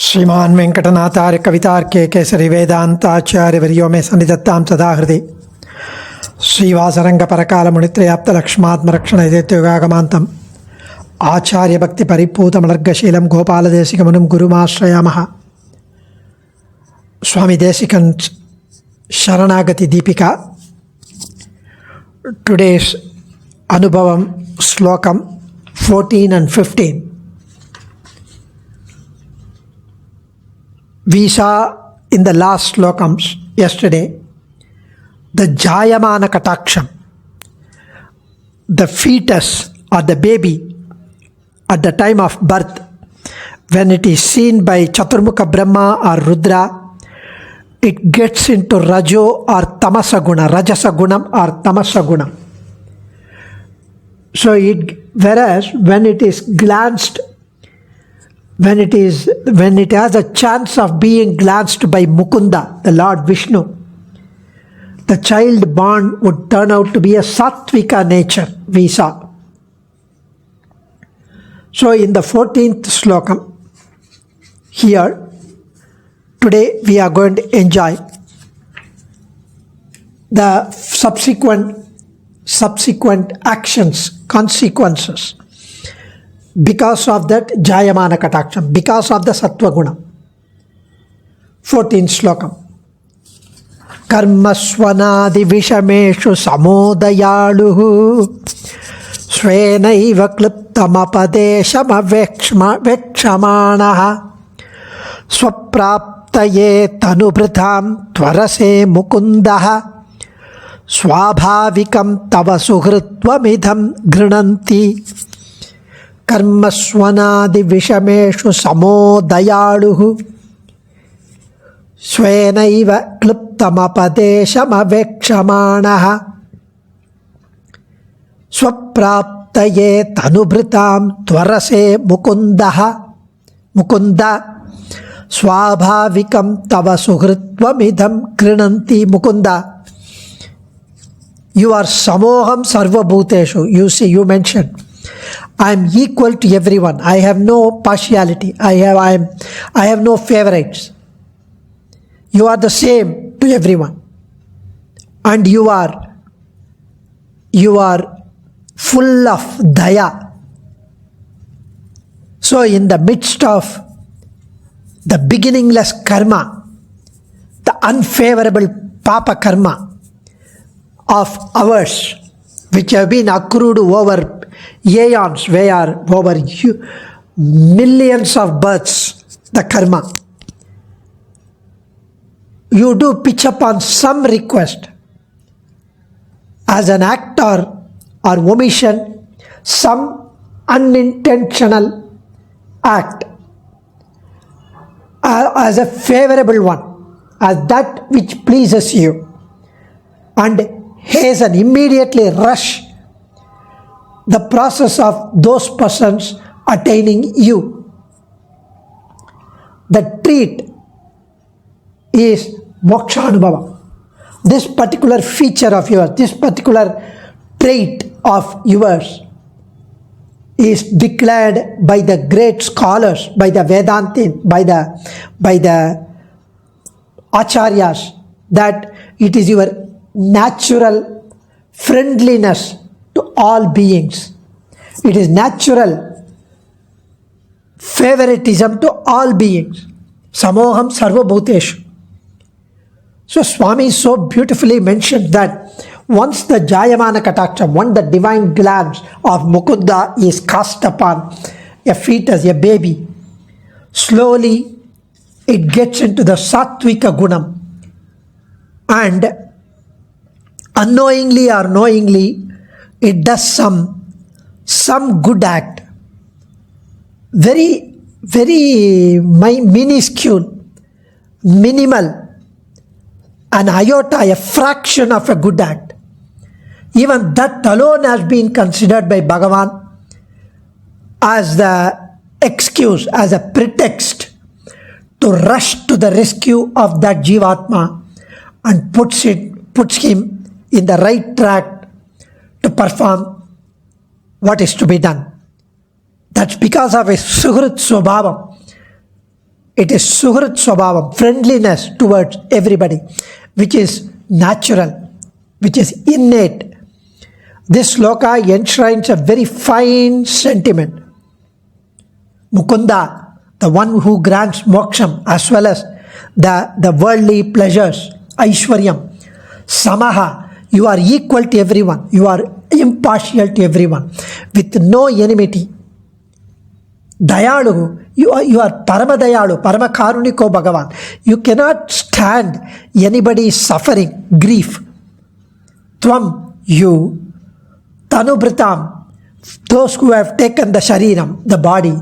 श्रीमान वेंकटनाथार्य कवितार्के केसरी वेदांताचार्य वर्यो में सन्निधत्तां सदा हृदि श्रीवासरंग परकाल मुनित्रयाप्त लक्ष्मात्मरक्षण यदेत्युगागमान्तम् आचार्य भक्ति परिपूतमलर्गशीलं गोपालदेशिकमनुं गुरुमाश्रयामः. स्वामी देशिकन्'s शरणागति Deepika. Today's Anubhavam Slokam 14 and 15. We saw in the last slokams yesterday the Jayamana Kataksham, the fetus or the baby at the time of birth, when it is seen by Chaturmukha Brahma or Rudra, it gets into Rajo or Tamasa Guna, Rajasa Gunam or Tamasa Gunam. So whereas when it is glanced, when it has a chance of being glanced by Mukunda, the Lord Vishnu, the child born would turn out to be a Sattvika nature, we saw. So in the 14th slokam, here, today we are going to enjoy the subsequent actions, consequences, because of that Jayamana Kataksham, because of the Sattva Guna. 14th slokam. Karmaswanadi vishameshu samodayaluhu svenaiva kliptamapadeshama vekshamanaha swapraptaye tanubhritam tvarase mukundaha swabhavikam tava suhritvamidham grinanti. Karmaswanadi vishameshu samodayaluhu svenaiva kliptamapadeshama vekshamanaha swapraptaye tanubhritam tvarase mukunda swabhavikam tava suhritvamidham grinanti. Mukunda, you are samoham sarva bhuteshu. You see, you mentioned, I am equal to everyone. I have no partiality. I have no favorites. You are the same to everyone. And you are full of daya. So in the midst of the beginningless karma, the unfavorable papa karma of ours, which have been accrued over aeons, over millions of births, the karma, you do pitch upon some request as an act or omission, some unintentional act, as a favorable one, as that which pleases you, and hasten, immediately rush the process of those persons attaining you. The treat is moksha anubhava. This particular feature of yours, this particular trait of yours is declared by the great scholars, by the Vedantin, by the acharyas, that it is your natural friendliness to all beings. It is natural favoritism to all beings. Samoham sarva bhuteshu. So Swami so beautifully mentioned that once the Jayamana Kataksham, once the divine glance of Mukunda is cast upon a fetus, a baby, slowly it gets into the Sattvika Gunam, and unknowingly or knowingly it does some good act, very minuscule, minimal, an iota, a fraction of a good act. Even that alone has been considered by Bhagavan as the excuse, as a pretext to rush to the rescue of that Jivatma and puts him in the right track to perform what is to be done. That's because of his suhrit swabhavam. It is Suhrit Swabhavam, friendliness towards everybody, which is natural, which is innate. This sloka enshrines a very fine sentiment. Mukunda, the one who grants moksham as well as the worldly pleasures, Aishwaryam. Samaha, you are equal to everyone, you are impartial to everyone, with no enmity. Dayalu, you are Parama Dayalu, Parama Karuniko Bhagavan. You cannot stand anybody suffering, grief. Tvam, you. Tanubritam, those who have taken the shariram, the body.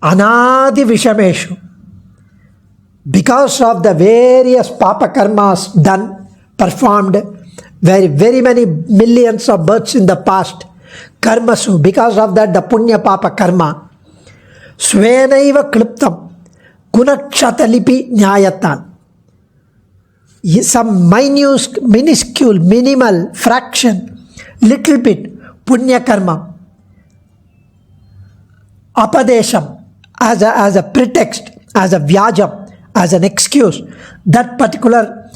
Anadi Vishameshu. Because of the various papa karmas done, performed, very many millions of births in the past, karmasu, because of that the punya papa karma, svenaiva kliptam, gunakshata-lipi nyayatan. Some minuscule, minimal fraction, little bit, punya karma, apadesham, as a pretext, as a vyajam, as an excuse, that particular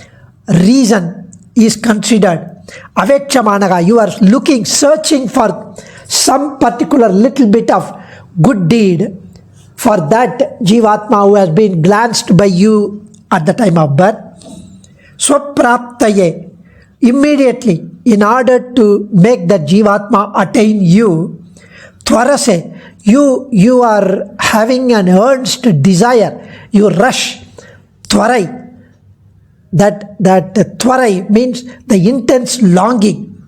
reason is considered avekchamanaga. You are looking, searching for some particular little bit of good deed for that jivatma who has been glanced by you at the time of birth. Swapraptaye, immediately, in order to make that jivatma attain you, tvarase, you are having an earnest desire, you rush, tvarai. That tvarai means the intense longing.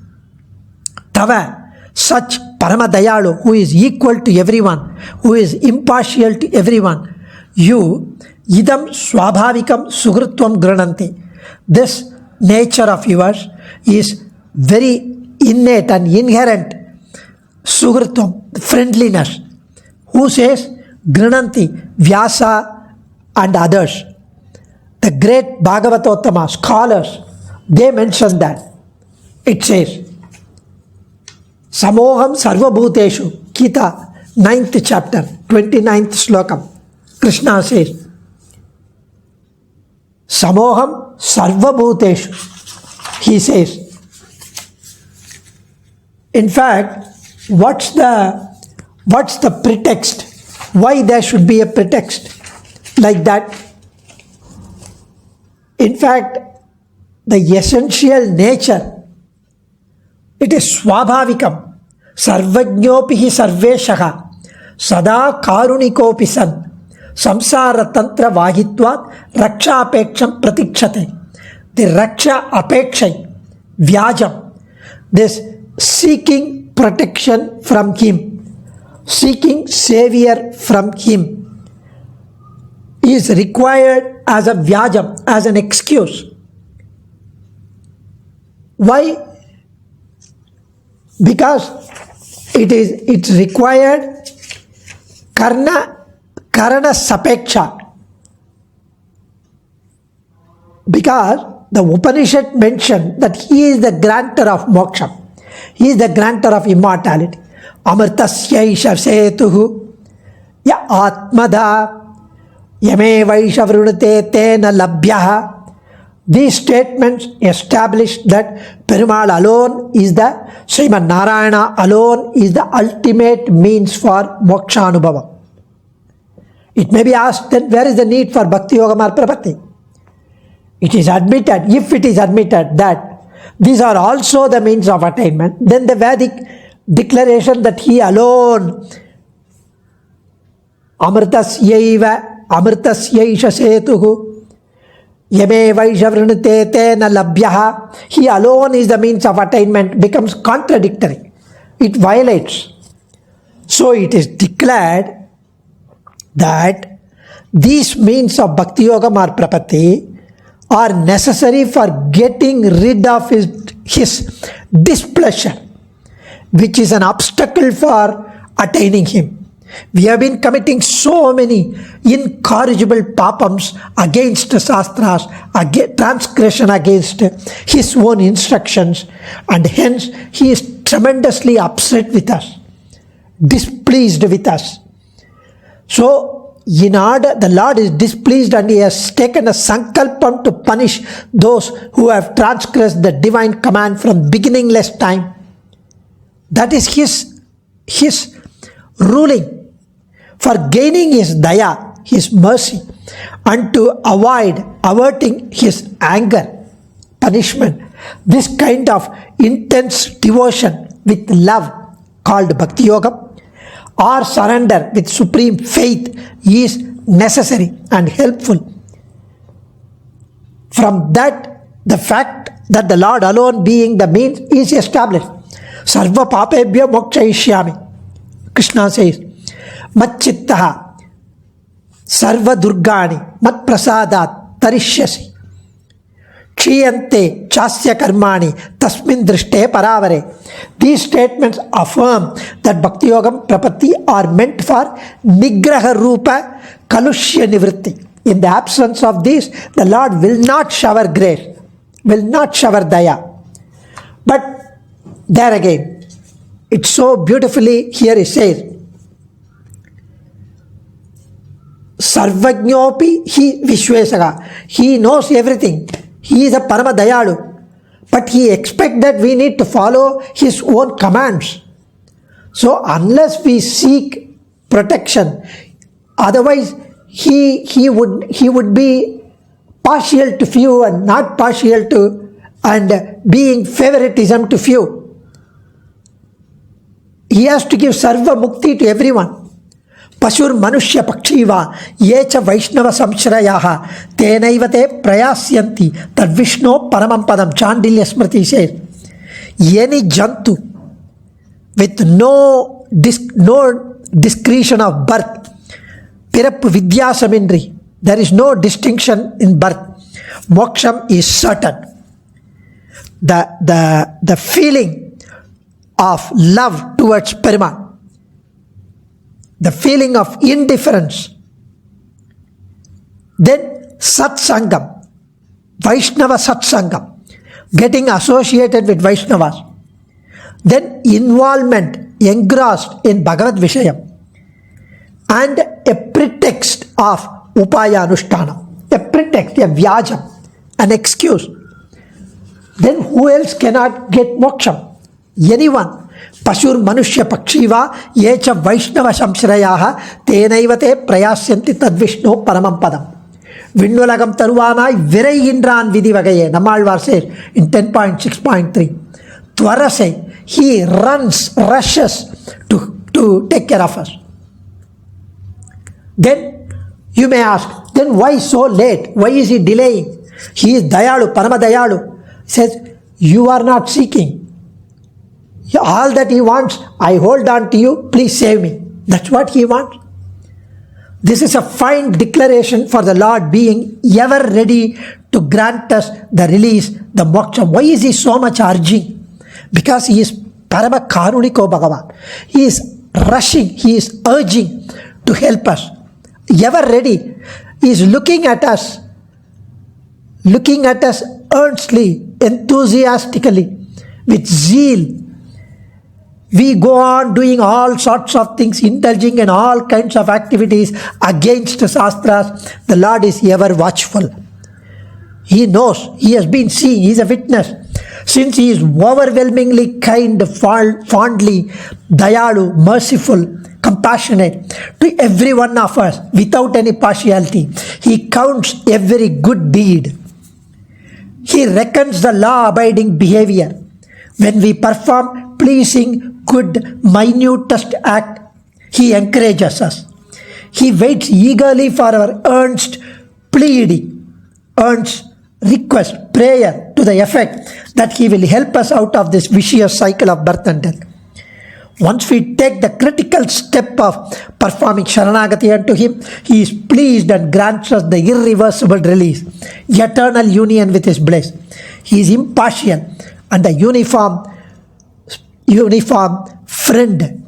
Tava, such Parama-dayalu, who is equal to everyone, who is impartial to everyone. You, idam swabhavikam suhritvam grananti. This nature of yours is very innate and inherent. Suhritvam, friendliness. Who says? Grananti, Vyasa and others. The great Bhagavatottama scholars, they mention that. It says, Samoham Sarvabhuteshu, Gita, 9th chapter, 29th slokam. Krishna says, Samoham Sarvabhuteshu, he says. In fact, what's the pretext? Why there should be a pretext like that? In fact, the essential nature, it is swabhavikam, sarvajñopihi sarveshaha, sada karunikopi san, samsara tantra vahitvat raksha apeksham pratikshate. The raksha apekshay, vyajam, this seeking protection from him, seeking savior from him, is required as a vyajam, as an excuse. Why? Because it's required karana sapeksha. Because the Upanishad mentioned that he is the grantor of moksha. He is the grantor of immortality. Amartasyaisha setuhu ya atmada Yame Vaisha Vrunate Tena Labhyaha. These statements establish that Perumal alone is the, Srimad Narayana alone is the ultimate means for moksha anubhava. It may be asked then where is the need for Bhakti Yoga Prapatti? It is admitted, if it is admitted that these are also the means of attainment, then the Vedic declaration that he alone, Amritasyaiva Amrtasyaisha setuhu yame vaisha vrunate tena labhyaha, he alone is the means of attainment, becomes contradictory. It violates. So it is declared that these means of Bhakti Yoga or Prapatti are necessary for getting rid of his displeasure, which is an obstacle for attaining him. We have been committing so many incorrigible papams against the Shastras, transgression against his own instructions, and hence he is tremendously upset with us, displeased with us. So in order, the Lord is displeased and He has taken a sankalpam to punish those who have transgressed the divine command from beginningless time. That is His ruling for gaining His daya, His mercy, and to avoid averting His anger, punishment. This kind of intense devotion with love called Bhakti Yoga or surrender with supreme faith is necessary and helpful. From that, the fact that the Lord alone being the means is established. Sarva papebhyo mokshayishyami. Krishna says, Matchittaha sarva durgani mat prasadat tarishyasi. Kshiyante chasya karmani tasmin drishte paravare. These statements affirm that Bhakti Yogam Prapatti are meant for Nigraha Rupa Kalushya Nivritti. In the absence of this, the Lord will not shower grace, will not shower daya. But there again, it's so beautifully here it says, Sarvajñopi hi Vishwesaga. He knows everything. He is a Parama Dayalu. But He expects that we need to follow His own commands. So unless we seek protection, otherwise He would be partial to few and not partial to, and being favoritism to few. He has to give Sarva Mukti to everyone. Pashur Manushya Pakshiva Yecha Vaishnava Samshrayaha Tenaivate Prayasyanti Tad Vishnu Paramam Padam. Chandilya Smriti says, any Jantu with no discretion of birth, Pirap Vidyasamindri, there is no distinction in birth, Moksham is certain. The feeling of love towards Parama, the feeling of indifference, then Satsangam, Vaishnava Satsangam, getting associated with Vaishnavas, then involvement, engrossed in Bhagavad Vishayam, and a pretext of Upaya Anushtana, a pretext, a Vyajam, an excuse. Then who else cannot get moksham? Anyone. Pashur Manushya Pakshiva Yecha Vaishnava Samshrayaha Tenaivate Prayasyanti Tadvishnu Paramam Padam. Vindulagam Taruvanai Virai Indran Vidhi Vagaye. Nammalvar says in 10.6.3. Tvarase, he rushes to take care of us. Then you may ask, then why so late? Why is he delaying? He is Dayalu, Parama Dayalu. He says, you are not seeking. All that he wants, I hold on to you, please save me. That's what he wants. This is a fine declaration for the Lord being ever ready to grant us the release, the moksha. Why is he so much urging? Because he is Parama Karuniko Bhagavan. He is rushing, he is urging to help us. Ever ready. He is looking at us earnestly, enthusiastically, with zeal. We go on doing all sorts of things, indulging in all kinds of activities against the Shastras. The Lord is ever watchful. He knows, He has been seeing, He is a witness. Since He is overwhelmingly kind, fondly, dayalu, merciful, compassionate to every one of us without any partiality, He counts every good deed. He reckons the law-abiding behavior. When we perform pleasing, good, minutest act, He encourages us. He waits eagerly for our earnest pleading, earnest request, prayer to the effect that He will help us out of this vicious cycle of birth and death. Once we take the critical step of performing Sharanagati unto Him, He is pleased and grants us the irreversible release, eternal union with His bliss. He is impartial and a uniform friend,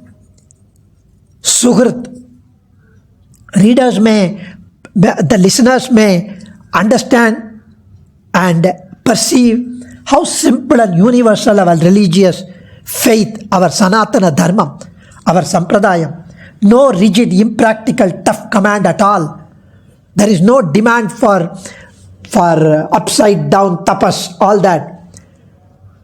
Suhrit. Readers the listeners may understand and perceive how simple and universal our religious faith, our Sanatana Dharma, our Sampradayam, No rigid, impractical, tough command at all. There is no demand for upside down tapas, all that.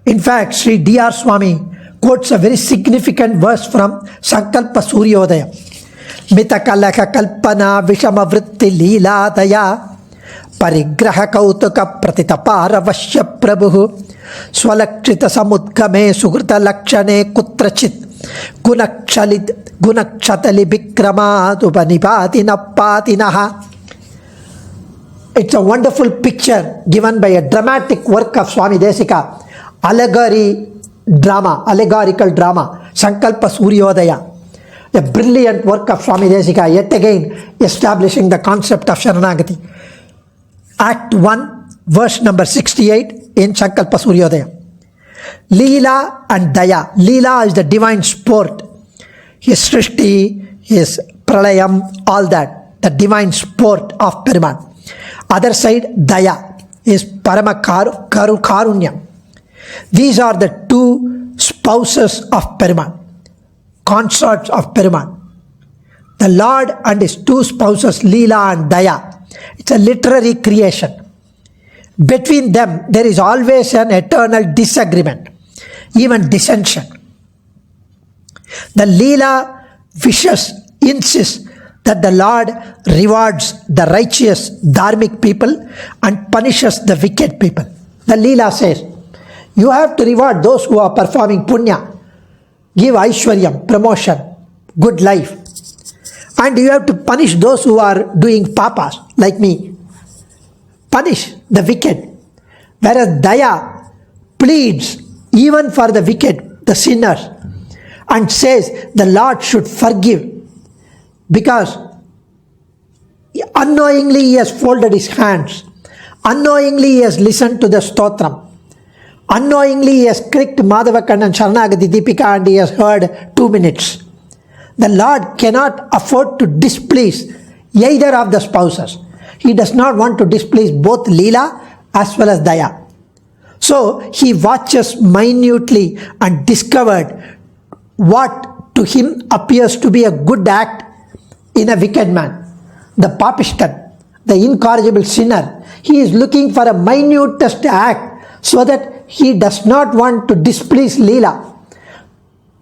In fact, Sri D.R. Swami quotes a very significant verse from Sankalpa Suryodaya. Mitakalaka kalpana vishama vritti leeladaya parigraha kautuka pratitapara vashya prabhu swalakshita samudgame sugrita lakshane kutrachit gunakchatali vikramat upanipatinaha. It's a wonderful picture given by a dramatic work of Swami Desika, allegorical drama, Sankalpa Suryodaya. A brilliant work of Swami Desika, yet again establishing the concept of Sharanagati. Act 1, verse number 68 in Sankalpa Suryodaya. Leela and Daya. Leela is the divine sport. His Srishti, his Pralayam, all that. The divine sport of Peruman. Other side, Daya is Parama Karunya. These are the two spouses of Peruman, consorts of Peruman. The Lord and his two spouses, Leela and Daya. It's a literary creation. Between them, there is always an eternal disagreement, even dissension. The Leela insists that the Lord rewards the righteous dharmic people and punishes the wicked people. The Leela says, you have to reward those who are performing punya, give aishwaryam, promotion, good life. And you have to punish those who are doing papas, like me. Punish the wicked. Whereas Daya pleads even for the wicked, the sinners, and says the Lord should forgive. Because unknowingly he has folded his hands. Unknowingly he has listened to the stotram. Unknowingly he has clicked Madhavakkannan Sharanagathi Deepika and he has heard 2 minutes. The Lord cannot afford to displease either of the spouses. He does not want to displease both Leela as well as Daya. So he watches minutely and discovered what to him appears to be a good act in a wicked man, the papistan, the incorrigible sinner. He is looking for a minutest act so that he does not want to displease Leela.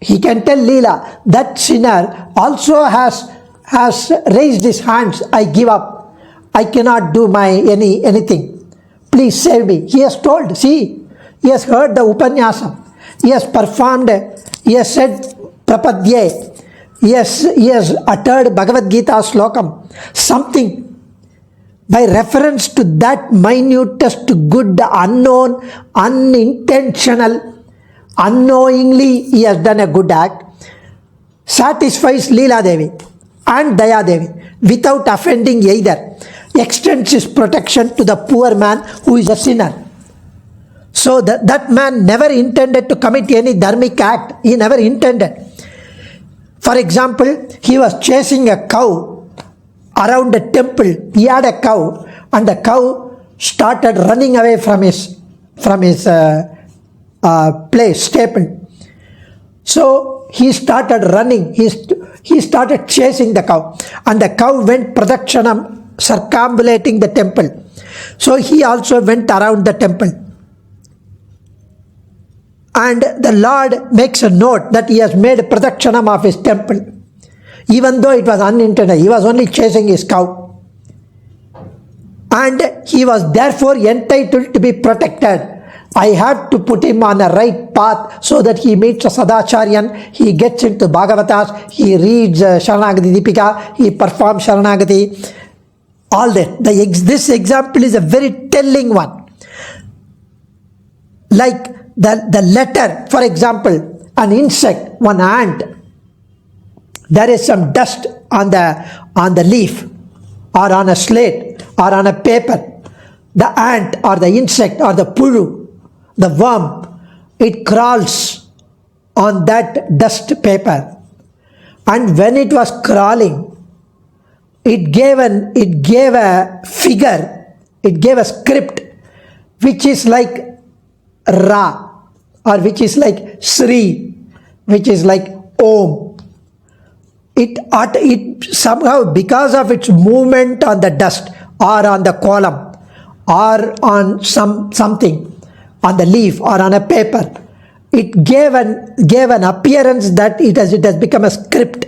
He can tell Leela, that sinner also has raised his hands, I give up. I cannot do anything. Please save me. He has told, see, he has heard the UPANYASAM. He has performed, he has said prapadye. He has uttered Bhagavad Gita SLOKAM. Something by reference to that minutest good, unknown, unintentional, unknowingly he has done a good act, satisfies Leela Devi and Daya Devi without offending either, extends his protection to the poor man who is a sinner. So that man never intended to commit any dharmic act. He never intended. For example, he was chasing a cow around a temple. He had a cow and the cow started running away from his place, staple. So he started running. He started chasing the cow and the cow went pradakshanam, circumambulating the temple. So he also went around the temple. And the Lord makes a note that he has made pradakshanam of his temple, even though it was unintended. He was only chasing his cow. And he was therefore entitled to be protected. I have to put him on a right path so that he meets a Sadacharyan, he gets into Bhagavatas, he reads Sharanagati Deepika, he performs Sharanagati, all that. This example is a very telling one. Like the letter, for example, an insect, one ant, there is some dust on the leaf or on a slate or on a paper. The ant or the insect or the pulu, the worm, it crawls on that dust paper. And when it was crawling, it gave a figure, it gave a script which is like Ra, or which is like Sri, which is like Om. it somehow, because of its movement on the dust or on the column or on something, on the leaf or on a paper, it gave an appearance that it has become a script,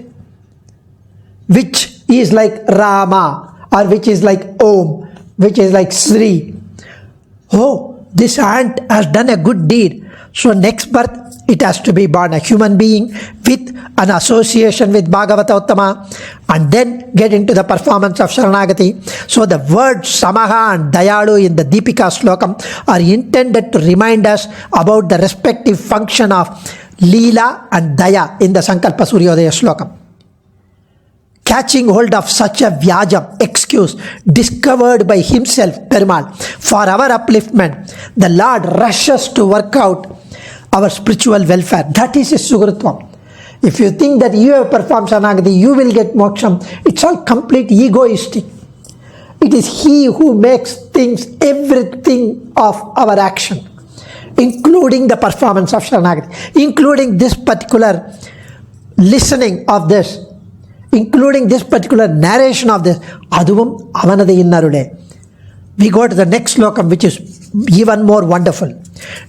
which is like Rama, or which is like Om, which is like Sri. Oh, this ant has done a good deed. So next birth, it has to be born a human being with an association with Bhagavata Uttama, and then get into the performance of Saranagati. So the words Samaha and Dayalu in the Deepika Slokam are intended to remind us about the respective function of Leela and Daya in the Sankalpa Suryodaya Slokam. Catching hold of such a vyajam, excuse, discovered by himself, Perumal, for our upliftment, the Lord rushes to work out our spiritual welfare. That is his Sugritvam. If you think that you have performed Saranagati, you will get moksham, it's all complete egoistic. It is he who makes things, everything of our action, including the performance of Saranagati, including this particular listening of this, including this particular narration of this. Aduvum avanade innarude. We go to the next slokam, which is even more wonderful.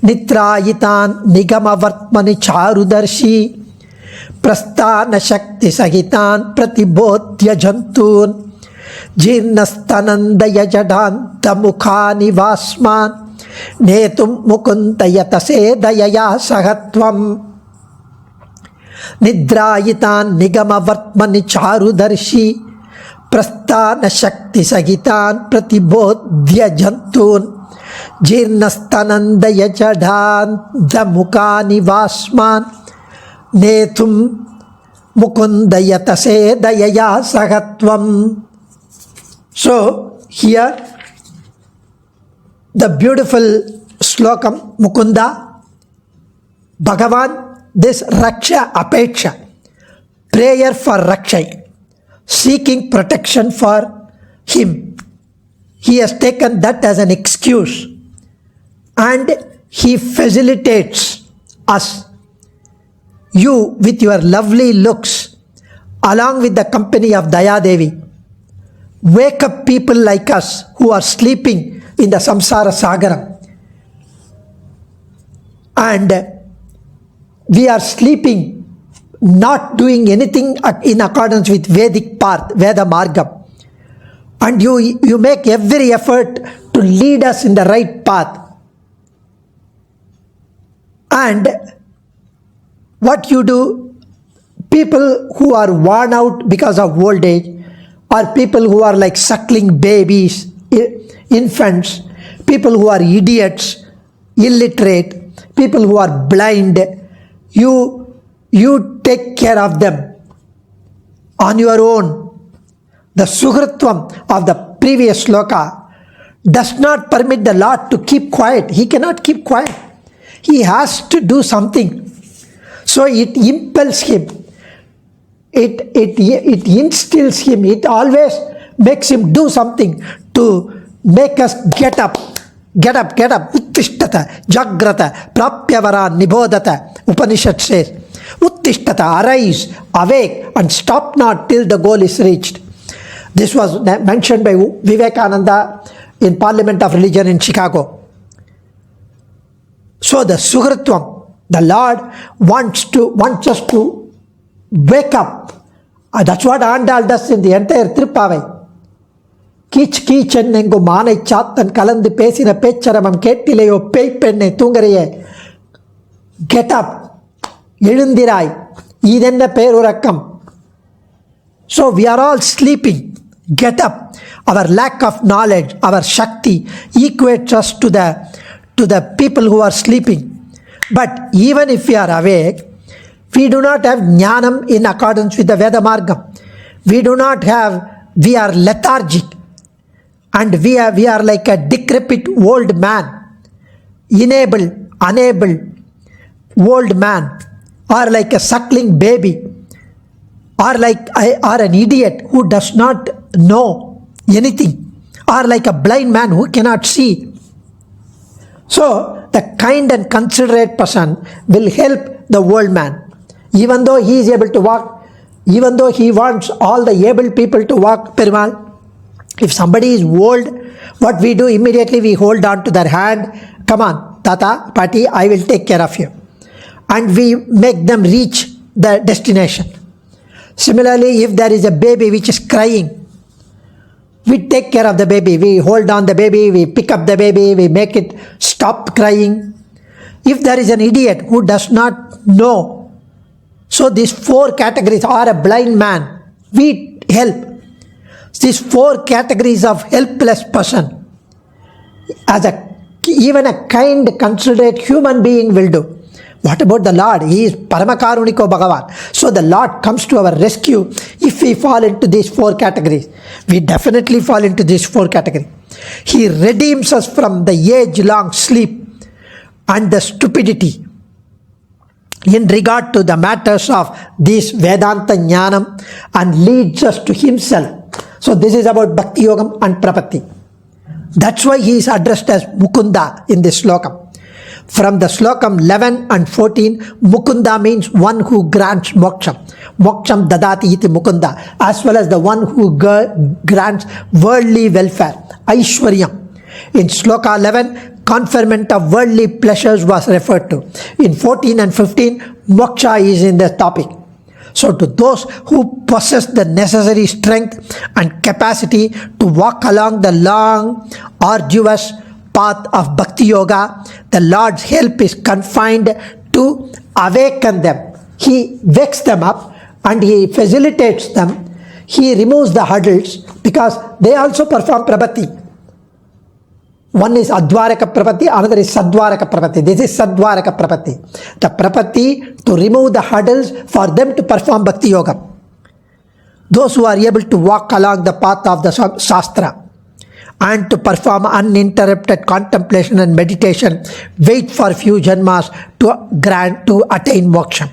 Nitrayitan nigamavartmani charudarshi prasthana shakti sahitan pratibodhya jantun jirnastanandaya jadanta mukhani vasman netum mukundayata sedayaya sahatvam. Nidrayitan nigamavartmani charudarshi prasthana shakti sahitan pratibodhya jantun jirnastanandaya jadanta mukhani vasman netum mukundayata sedayaya sahatvam. So here the beautiful slokam, Mukunda, Bhagavan, this Raksha Apeksha, prayer for Raksha, seeking protection for him. He has taken that as an excuse, and he facilitates us. You with your lovely looks, along with the company of Daya Devi, wake up people like us who are sleeping in the samsara sagara. And we are sleeping, not doing anything in accordance with Vedic path, Veda Margam. And you make every effort to lead us in the right path. And what you do, people who are worn out because of old age, or people who are like suckling babies, infants, people who are idiots, illiterate, people who are blind, you take care of them on your own. The Sugritvam of the previous sloka does not permit the Lord to keep quiet. He cannot keep quiet. He has to do something. So it impels him. It instills him. It always makes him do something to make us get up. Get up, get up. Uttishtata, jagrata, prapyavara, nibodata. Upanishad says, Uttishtata, arise, awake, and stop not till the goal is reached. This was mentioned by Vivekananda in Parliament of Religion in Chicago. So the Sugritvam, the Lord wants us to wake up. That's what Andal does in the entire Tripavai. Kich kichenengu maanai chattan kalandu pesina pecharamam kettileyo pei penne thungariye. Get up, எழுந்திராய், இதென்ன பேருறக்கம். So we are all sleeping. Get up. Our lack of knowledge, our Shakti equates us to the people who are sleeping. But even if we are awake, we do not have jnanam in accordance with the Veda Margam. We are lethargic, and we are like a decrepit old man, unable old man, or like a suckling baby, or an idiot who does not know anything, or like a blind man who cannot see. So the kind and considerate person will help the old man. Even though he is able to walk, Even though he wants all the able people to walk Perumal, if somebody is old, what we do immediately, we hold on to their hand. Come on, Tata, Pati, I will take care of you. And we make them reach the destination. Similarly, if there is a baby which is crying, we take care of the baby. We hold on the baby, we pick up the baby, we make it stop crying. If there is an idiot who does not know, so these 4 categories, or a blind man, we help. These 4 categories of helpless person, as even a kind, considerate human being will do. What about the Lord? He is Paramakaruniko Bhagavan. So the Lord comes to our rescue if we fall into these 4 categories. We definitely fall into these 4 categories. He redeems us from the age-long sleep and the stupidity in regard to the matters of this Vedanta Jnanam and leads us to himself. So this is about Bhakti Yogam and Prapatti. That's why he is addressed as Mukunda in this slokam. From the slokam 11 and 14, Mukunda means one who grants moksham. Moksham dadati iti Mukunda, as well as the one who grants worldly welfare, Aishwaryam. In sloka 11, conferment of worldly pleasures was referred to. In 14 and 15, moksha is in the topic. So to those who possess the necessary strength and capacity to walk along the long, arduous path of Bhakti Yoga, the Lord's help is confined to awaken them. He wakes them up and He facilitates them. He removes the hurdles because they also perform Prapatti. One is Advaraka Prapatti, another is Sadvaraka Prapatti. This is Sadvaraka Prapatti. The Prapatti to remove the hurdles for them to perform Bhakti Yoga. Those who are able to walk along the path of the Shastra and to perform uninterrupted contemplation and meditation, wait for few janmas to attain moksha.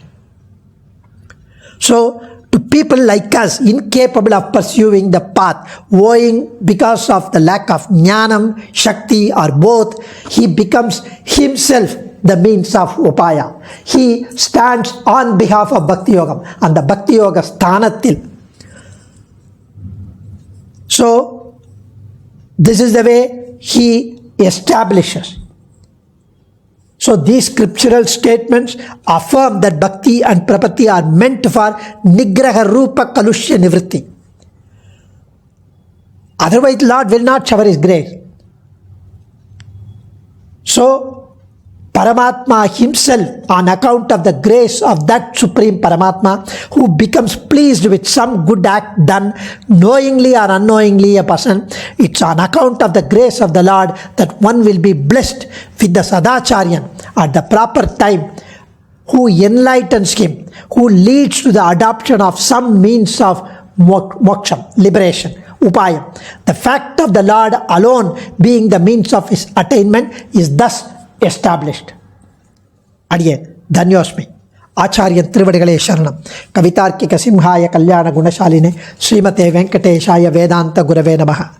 So, to people like us, incapable of pursuing the path, owing because of the lack of jnanam, shakti, or both, he becomes himself the means of upaya. He stands on behalf of Bhakti Yogam and the Bhakti Yoga sthanatil. So, this is the way he establishes. So these scriptural statements affirm that Bhakti and Prapatti are meant for Nigraha Rupa Kalushya Nivritti. Otherwise, Lord will not shower His grace. So, Paramatma Himself, on account of the grace of that Supreme Paramatma, who becomes pleased with some good act done knowingly or unknowingly a person, it's on account of the grace of the Lord that one will be blessed with the Sadacharyan at the proper time, who enlightens him, who leads to the adoption of some means of moksha, liberation, upaya. The fact of the Lord alone being the means of his attainment is thus established. Adiye Dhanyosmi. Acharyan Trivadagale Sharanam. Kavitarkika Simhaya Kalyana Gunashaline Srimate Venkateshaya Vedanta Gurave Namaha.